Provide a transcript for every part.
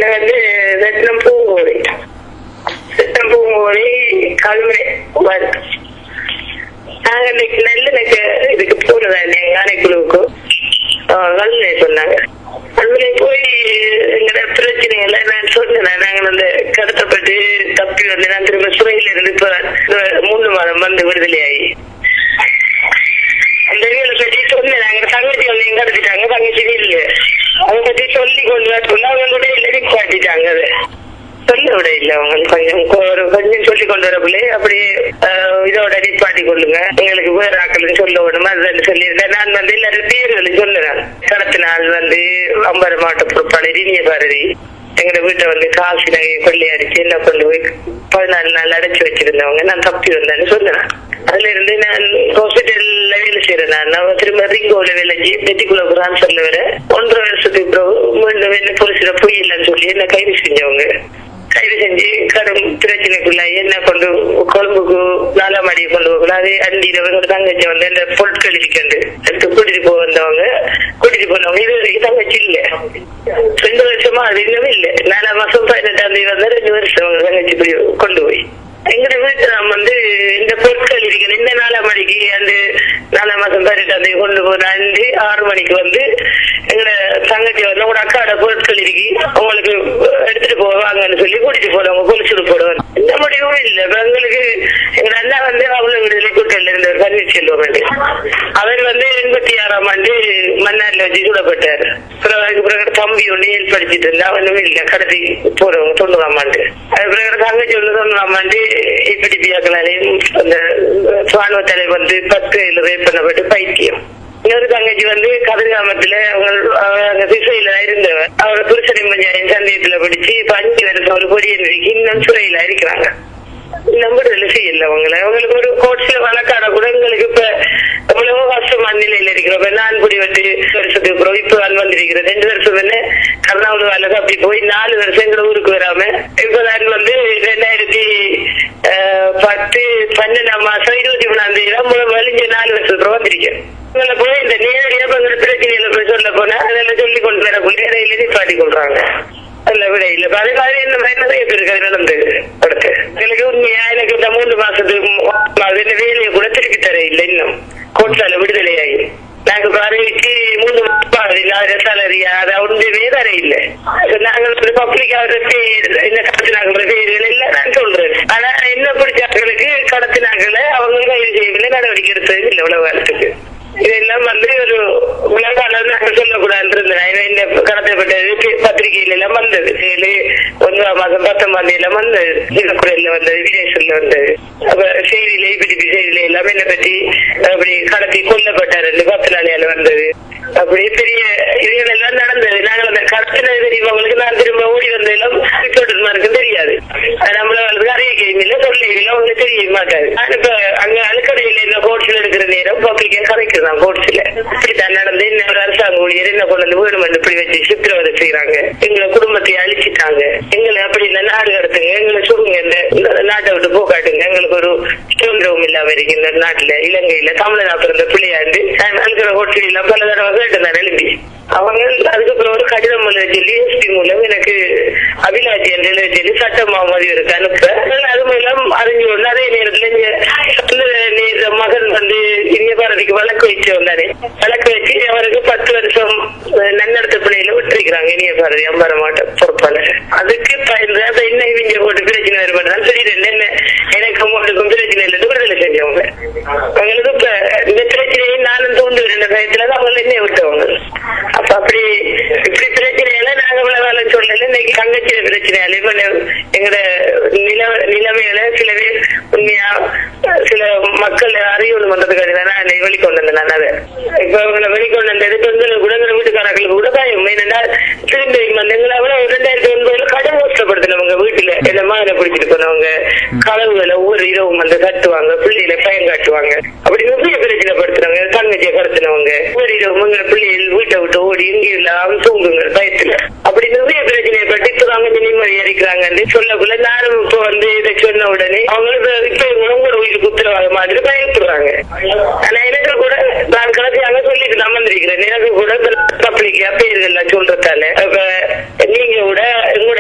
என்ன வந்து ரத்னம் பூங்கோழி கல்முனை நாங்க இன்னைக்கு நல்ல இதுக்கு போனதா யானைக்குழுவுக்கு கல்முனை சொன்னாங்க. கல்முனை போய் எங்கட பிரச்சனைகளை நான் சொன்னேன். நாங்க வந்து கடத்தப்பட்டு தப்பி வந்து நான் திரும்ப சுரையில இருந்து இப்ப 3 மாதம் வந்து விடுதலையாகி அந்த வீடு பற்றி சொன்னேன். நாங்க தங்கச்சி வந்து எங்க கடத்திட்டாங்க, தங்கச்சி இல்ல அதை பத்தி சொல்லி கொண்டு வர சொன்னா அவங்க கூட இல்லை காட்டிட்டாங்க. அதை சொல்ல விட இல்ல அவங்க கொஞ்சம் சொல்லி கொண்டு வரக்குள்ளே அப்படியே இதோட நிப்பாட்டி கொள்ளுங்க, எங்களுக்கு வேற ஆக்களுக்கு சொல்ல விடுமா அதுன்னு சொல்லியிருந்தேன். நான் வந்து எல்லாரும் பேர்களும் சொல்லுறேன். கடத்தினால் வந்து அம்பர மாவட்ட பொறுப்பாளர் இனிய பாரதி எங்க வீட்டை வந்து காசு நகை கொள்ளை அடிச்சு என்ன கொண்டு போய் 14 நாள் அடைச்சு வச்சிருந்தவங்க. நான் தப்பி வந்தேன்னு சொன்னேன். அதுல இருந்து நான் ஹாஸ்பிட்டல்ல வேலை செய்யறேன். நான் திரும்ப ரிங்கோல வேலை நெட்டிக்குள்ள டிரான்ஸ்பர்ல வர 1.5 வருஷத்துக்கு பிறகு மீண்டும் என்ன போலீஸ்ல பொய் இல்லைன்னு சொல்லி என்ன கைது செஞ்சவங்க. கைது செஞ்சு கடும் பிரச்சனைக்குள்ள என்ன கொண்டு கொழும்புக்கு 4ஆம் அடியை கொண்டு போகல. அதே அண்டியில தங்கச்சி வந்து அந்த பொருட்கள் இருக்கண்டு எடுத்து கூட்டிட்டு போக வந்தவங்க, கூட்டிட்டு போனவங்க இது வரைக்கும் தங்கச்சி இல்ல. 2 வருஷமா அது இன்னும் இல்ல. 4ஆம் மாசம் 18ஆம் தேதி வந்தா 2 வருஷம் தங்கச்சி கொண்டு போய் எங்க வீட்டு நாம் வந்து இந்த பொருட்கள் இருக்கிற இந்த 4ஆம் மணிக்கு அந்த 4ஆம் மாசம் 18ஆம் தேதி கொண்டு போன 6 மணிக்கு வந்து எங்க தங்கச்சி வந்து உங்களோட அக்காவோட பொருட்கள் இருக்கி உங்களுக்கு எடுத்துட்டு போவாங்கன்னு சொல்லி கூட்டிட்டு போறவங்க போலீஸுக்கு போடுவாங்க. இந்த முடிவும் இல்ல. எங்களுக்கு எங்க அண்ணா வந்து அவ்வளவு விடுதலை கூட்டல் இருந்தவர் பன்னீர்செல்வம் வந்து அவர் வந்து 86ஆம் ஆண்டு மன்னார்ல வச்சு சூடப்பட்டாரு. பிறகு தம்பி ஒண்ணு ஏற்படுத்திட்டு இருந்தா ஒண்ணுமே இல்ல. கடத்தி போறவங்க 90ஆம் ஆண்டு. அது பிறகு தங்கச்சி ஒண்ணு 90ஆம் ஆண்டு இப்படி பியாக்களாலையும் அந்த ராணுவ தலை வந்து 10 ரேப் பண்ணப்பட்டு பைத்தியம். இன்னொரு தங்கச்சி வந்து கதிர்காமத்துல அவங்க திசையில இருந்தவர் அவரை புருஷனை மஞ்சாரின் சந்தேகத்துல பிடிச்சு 5 வருஷம் ஒரு பொடியன் இன்னும் சுரையில இருக்கிறாங்க. நம்புறதுல செய்யல அவங்களுக்கு ஒரு கோட்ஸ்ல வழக்காட கூட எங்களுக்கு இப்ப எவ்வளவோ கஷ்டமான நிலையில இருக்கிறோம். நான் குடி வந்து வருஷத்துக்கு பிறகு இப்ப வந்திருக்கிறேன். 2 வருஷம் என்ன கர்நாடக வேலை அப்படி போய் 4 வருஷம் எங்க ஊருக்கு வராம இப்ப நான் வந்து 2010 12ஆம் மாசம் 23ஆம் தேதி தான் வலிஞ்ச 4 வருஷத்துக்கு வந்திருக்கேன். போய் இந்த நேரடியா பிரச்சனையில போய் சொல்ல போனா அதெல்லாம் சொல்லி கொண்டு வரக்குள்ளே இடையில பாட்டி கொள்றாங்க. அதுல விட இல்ல பாதி என்ன மாதிரி நிறைய பேருக்கு அது நடந்தது. அடுத்து எனக்கு உண்மையா எனக்கு இந்த 3 மாசத்துக்கு வேலையை கூட திருப்பி தர இல்லை. இன்னும் கோட்ஸால விடுதலையாகி நாங்க பாரதிக்கு 3 மாசம் சாலரியா அதை ஒன்றுமே தர இல்லை. நாங்கள் பப்ளிக் என்ன கடத்தினாங்கிற பேர்கள் இல்ல நான் சொல்றேன். ஆனா என்ன பிடிச்சாங்களுக்கு கடத்தினாங்கள அவங்க கைது செய்யவில்லை, நடவடிக்கை எடுத்தது இல்லை. உலக காலத்துக்கு இதெல்லாம் வந்து ஒரு உலக அளவு சொல்லக்கூடாது இருந்தேன். கடத்தப்பட்டது பத்திரிகையில எல்லாம் வந்தது. 1ஆம் மாசம் 19ஆம் தேதியில வந்தது, சிங்கக்குறையில வந்தது, விஜயசூர்ல வந்தது. அப்ப செய்தியில பிடிப்பி செய்தியில எல்லாமே என்ன பற்றி அப்படி கடத்தி கொல்லப்பட்டாரு 10 நாளையால வந்தது. அப்படி பெரிய இதுகள் எல்லாம் நடந்தது. நாங்கள் அந்த கடத்தின தெரியும் அவங்களுக்கு. நான் திரும்ப ஓடி வந்ததெல்லாம் இருக்குன்னு தெரியாது. நம்மள அறிவிக்கையில சொல்ல அவங்களுக்கு தெரிய மாட்டாது. நான் இப்ப அங்க அழுக்கடையில இந்த கோட்ஸ்ல எடுக்கிற நேரம் பப்ளிக்கா கரைக்கிறதான் கோட்ஸ்ல இப்படித்தான் நடந்து. இன்னொரு அரசாங்க ஊழியர் என்ன கொண்டு வேணுமென்று இப்படி வச்சு சித்திரவதை செய்யறாங்க. எங்களை குடும்பத்தை அழிச்சிட்டாங்க. எங்களை அப்படி இந்த நாடு கடத்துங்க, எங்களை சுடுங்க, இந்த நாட்டை விட்டு போக்காட்டுங்க. எங்களுக்கு ஒரு சுதந்திரமும் இல்லாம இருக்கு இந்த நாட்டுல. இலங்கையில தமிழனா பிறந்த பிள்ளையாண்டு அழுக்கிற ஹோட்டல் எல்லாம் பல தடவை கேட்டு எழுப்பி அவங்க அதுக்கப்புறம் ஒரு கடிதம் சொல்லி எஸ்பி மூலம் எனக்கு அபிலாட்சி என்று சொல்லி சட்டமா மதிவிற்கு அனுப்ப அது மூலம் அறிஞ்சு கொண்டு அதே நேரத்துல மகன் வந்து இந்திய பாரதிக்கு வழக்கு வச்சு வந்தாரு. வழக்கு வச்சு அவருக்கு 10 வருஷம் நன்னடத்த பிள்ளையில விட்டுருக்கிறாங்க இனிய பாரதி அம்பார மாவட்ட பொறுப்பாளர். அதுக்கு பயந்து அதை இன்னும் இவங்க போட்டு பிரச்சனை வருமானதான் தெரியுது. என்ன எனக்கு உங்களுக்கும் பிரச்சனை இல்லை விடுதலை செஞ்சவங்க. அவங்களுக்கு இப்ப இந்த பிரச்சனையை நானும் தூண்டு இருந்த பயத்துல அவங்க என்ன விட்டவங்க. அப்ப அப்படி இப்படி பிரச்சனையெல்லாம் நாங்க வேலை சொல்லல. இன்னைக்கு தங்கச்சிய பிரச்சனையால எங்களோட நிலைமைகளை சில பேர் உண்மையா சில மக்கள் அறிவுறும் பண்றதுக்காக நான் வெளிக்கொண்டு வந்தேன். நான் அதை இப்ப அவங்களை வெளிக்கொண்டு வந்தது கூட வீட்டுக்காரர்களுக்கு கூட பயம். என்னன்னா திரும்பி எங்களை 2009 கடன் கஷ்டப்படுத்தினவங்க வீட்டுல என்ன மகனை பிடிச்சிட்டு போனவங்க கனவுகளை ஒவ்வொரு இரவும் வந்து கட்டுவாங்க, பிள்ளைகளை பயம் காட்டுவாங்க. அப்படி நிறைய பிரச்சனை படுத்துறாங்க. தங்கச்சியை கடத்தினவங்க ஒவ்வொரு இரவும் எங்களை பிள்ளைகள் வீட்டை விட்டு ஓடி இங்க இல்லாம தூங்குங்க பயத்துல. அப்படி நிறைய பிரச்சனையை பட்டு இப்பதான் கொஞ்சம் நிம்மதி அடிக்கிறாங்கன்னு சொல்லக்குள்ள நானும் இப்ப வந்து இதை சொன்ன உடனே அவங்க இப்ப உங்களோட உயிருக்கு உத்தரவாத மாதிரி பயப்படுறாங்க. ஆனா எனக்கு கூட நான் கடைசியாக சொல்லிட்டு நான் வந்திருக்கிறேன். எனக்கு கூட பப்ளிக்கா பேர்கள் சொல்றதால நீங்க கூட உங்களோட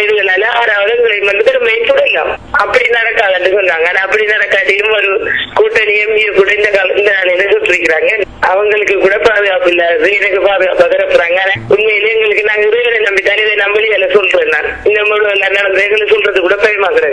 அப்படி நடக்காதுன்னு சொன்னாங்க. ஆனா அப்படி நடக்காட்டியும் ஒரு கூட்டணி எம்பியை கூட இந்த காலத்துல சுற்றிருக்கிறாங்க. அவங்களுக்கு கூட பாதுகாப்பு இல்லாது எனக்கு பாதுகாப்பு தரப்புறாங்க. உண்மையிலேயே எங்களுக்கு நாங்க இறைவனை நம்பி தனிதை நம்பி சொல்றேன். நான் இந்த நடந்த சொல்றது கூட பயமாக்குறேன்.